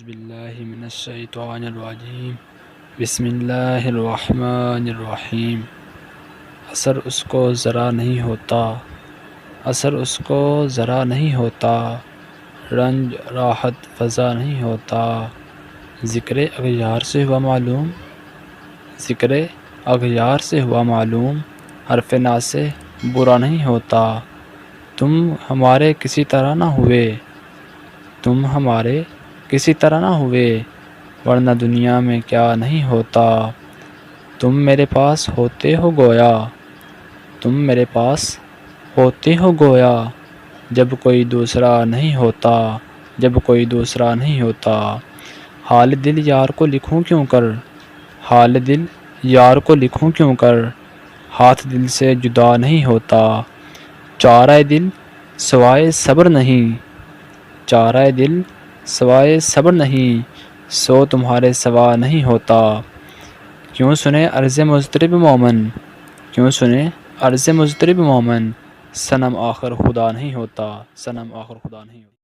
باللہ من الشیطان الرجیم بسم اللہ الرحمن الرحیم۔ اثر اس کو ذرا نہیں ہوتا، اثر اس کو ذرا نہیں ہوتا، رنج راحت فضا نہیں ہوتا۔ ذکر اغیار سے ہوا معلوم، ذکر اغیار سے ہوا معلوم، حرف نا سے برا نہیں ہوتا۔ تم ہمارے کسی طرح نہ ہوئے، تم ہمارے کسی طرح نہ ہوئے، ورنہ دنیا میں کیا نہیں ہوتا۔ تم میرے پاس ہوتے ہو گویا، تم میرے پاس ہوتے ہو گویا، جب کوئی دوسرا نہیں ہوتا، جب کوئی دوسرا نہیں ہوتا۔ حال دل یار کو لکھوں کیوں کر، حال دل یار کو لکھوں کیوں کر، ہاتھ دل سے جدا نہیں ہوتا۔ چارہ دل سوائے صبر نہیں، چارہ دل سوائے صبر نہیں، سو تمہارے سوا نہیں ہوتا۔ کیوں سنے عرض مضطرب مومن، کیوں سنے عرض مضطرب مومن، صنم آخر خدا نہیں ہوتا، صنم آخر خدا نہیں ہوتا۔